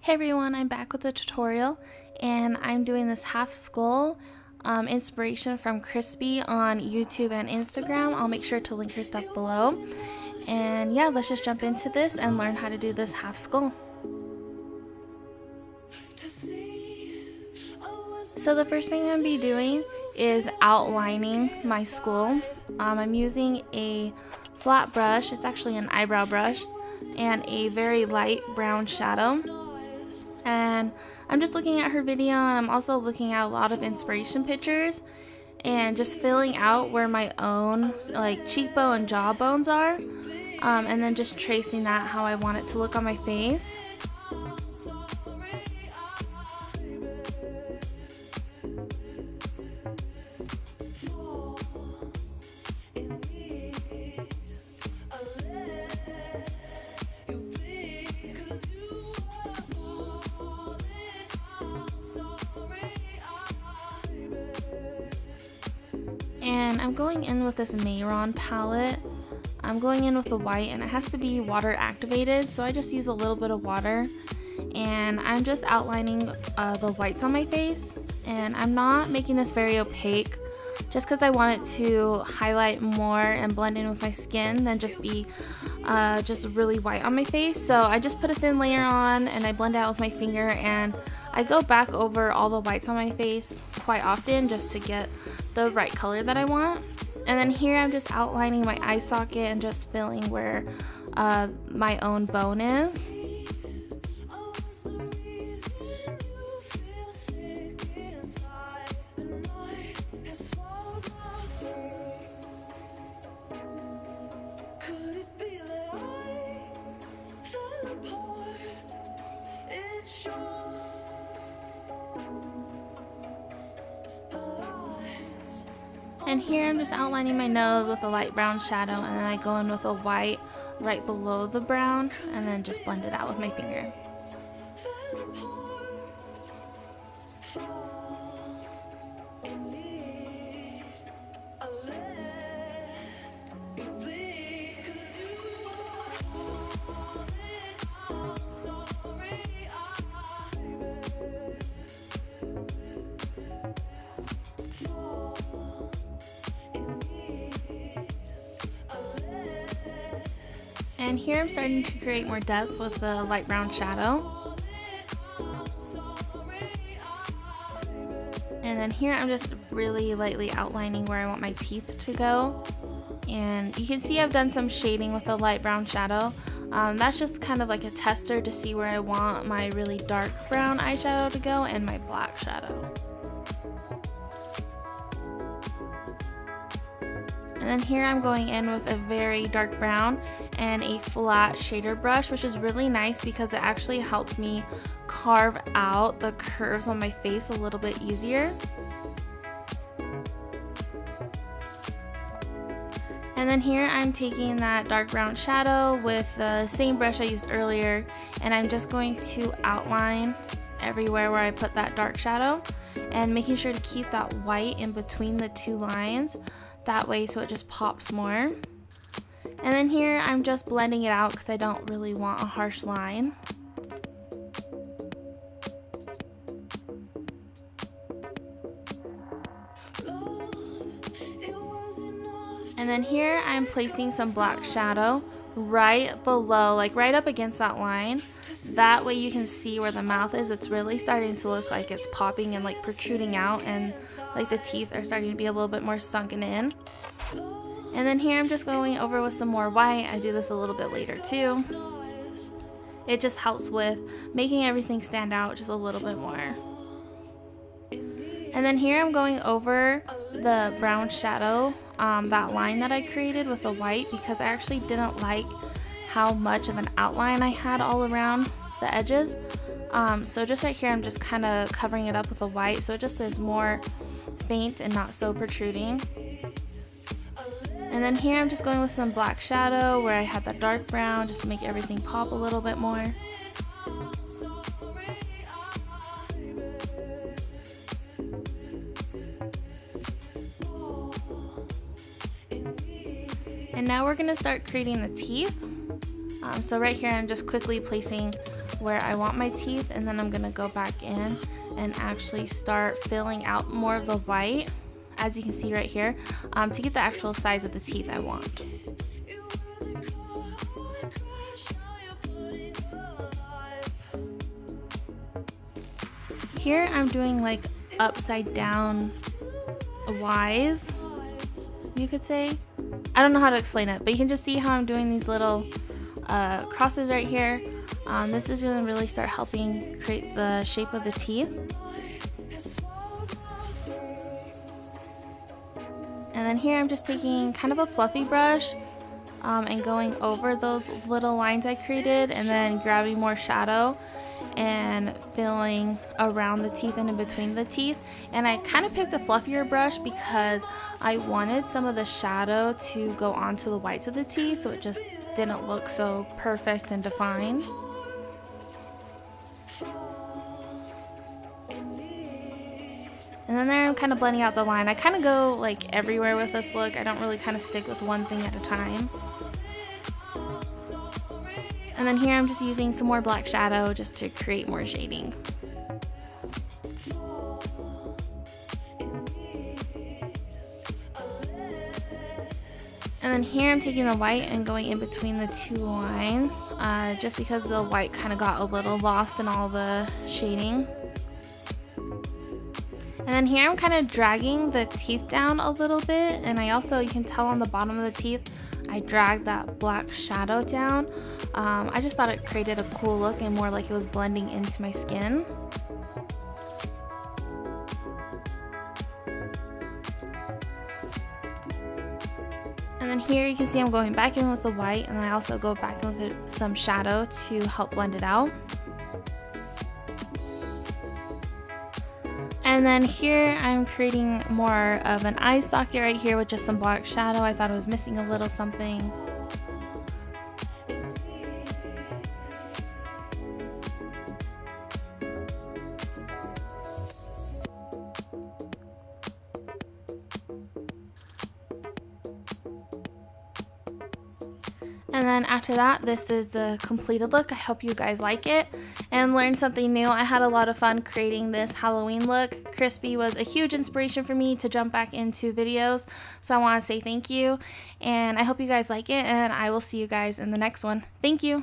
Hey everyone, I'm back with a tutorial and I'm doing this half skull inspiration from Chrisspy on YouTube and Instagram. I'll make sure to link her stuff below. And yeah, let's just jump into this and learn how to do this half skull. So the first thing I'm going to be doing is outlining my skull. I'm using a flat brush, it's actually an eyebrow brush, and a very light brown shadow. And I'm just looking at her video, and I'm also looking at a lot of inspiration pictures and just filling out where my own like cheekbone and jawbones are, and then just tracing that how I want it to look on my face. And I'm going in with this Mayron palette. I'm going in with the white, and it has to be water activated, so I just use a little bit of water. And I'm just outlining the whites on my face, and I'm not making this very opaque just because I want it to highlight more and blend in with my skin than just be just really white on my face. So I just put a thin layer on and I blend out with my finger, and I go back over all the whites on my face quite often just to get the right color that I want. And then here I'm just outlining my eye socket and just filling where my own bone is. And here I'm just outlining my nose with a light brown shadow, and then I go in with a white right below the brown and then just blend it out with my finger. And here I'm starting to create more depth with the light brown shadow. And then here I'm just really lightly outlining where I want my teeth to go. And you can see I've done some shading with the light brown shadow. That's just kind of like a tester to see where I want my really dark brown eyeshadow to go and my black shadow. And then here I'm going in with a very dark brown and a flat shader brush, which is really nice because it actually helps me carve out the curves on my face a little bit easier. And then here I'm taking that dark brown shadow with the same brush I used earlier, and I'm just going to outline everywhere where I put that dark shadow and making sure to keep that white in between the two lines. That way so it just pops more. And then here I'm just blending it out because I don't really want a harsh line. And then here I'm placing some black shadow right below, like right up against that line. That way you can see where the mouth is. It's really starting to look like it's popping and like protruding out, and like the teeth are starting to be a little bit more sunken in. And then here I'm just going over with some more white. I do this a little bit later too. It just helps with making everything stand out just a little bit more. And then here I'm going over the brown shadow, that line that I created with the white, because I actually didn't like how much of an outline I had all around the edges. So just right here I'm just kind of covering it up with the white so it just is more faint and not so protruding. And then here I'm just going with some black shadow where I had that dark brown just to make everything pop a little bit more. And now we're going to start creating the teeth. So right here I'm just quickly placing where I want my teeth, and then I'm gonna go back in and actually start filling out more of the white, as you can see right here, to get the actual size of the teeth I want. Here I'm doing like upside down Y's, you could say. I don't know how to explain it, but you can just see how I'm doing these little crosses right here. This is going to really start helping create the shape of the teeth. And then here I'm just taking kind of a fluffy brush and going over those little lines I created, and then grabbing more shadow and filling around the teeth and in between the teeth. And I kind of picked a fluffier brush because I wanted some of the shadow to go onto the whites of the teeth, so it just didn't look so perfect and defined. And then there I'm kind of blending out the line. I kind of go like everywhere with this look. I don't really kind of stick with one thing at a time. And then here I'm just using some more black shadow just to create more shading. And then here I'm taking the white and going in between the two lines, just because the white kind of got a little lost in all the shading. And then here I'm kind of dragging the teeth down a little bit, and I also, you can tell on the bottom of the teeth, I dragged that black shadow down. I just thought it created a cool look and more like it was blending into my skin. And then here you can see I'm going back in with the white, and I also go back in with some shadow to help blend it out. And then here I'm creating more of an eye socket right here with just some black shadow. I thought it was missing a little something. And then after that, this is the completed look. I hope you guys like it and learned something new. I had a lot of fun creating this Halloween look. Chrisspy was a huge inspiration for me to jump back into videos, so I want to say thank you, and I hope you guys like it, and I will see you guys in the next one. Thank you.